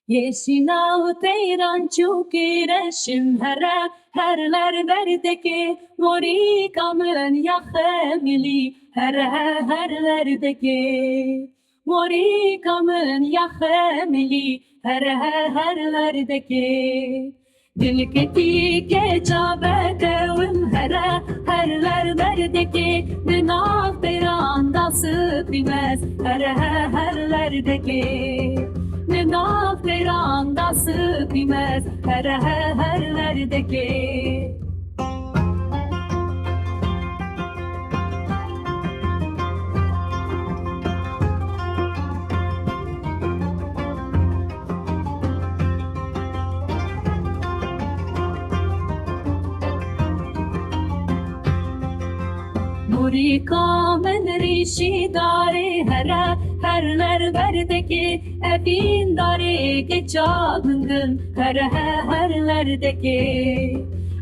Yeşina teyran çuki reşim herler derdeki mori kamın yakemili herlerdeki mori kamın yakemili herlerdeki Dilketi keçabete herler derdeki Dınav peranda sıpimez herlerdeki Dınav peranda sıpimez herlerdeki Muri kamen rişi dare herler berdeki Evin dare geçadındın herlerdeki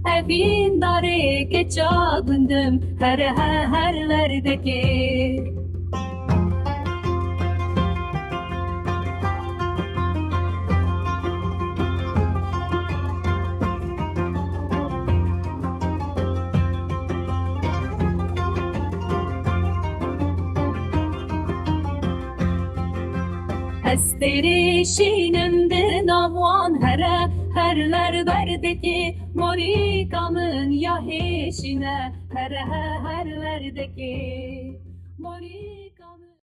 Evin dare geçadındın herlerdeki Esteri şininde navan herler berdeki Mori kamın yaheşine herlerdeki Mori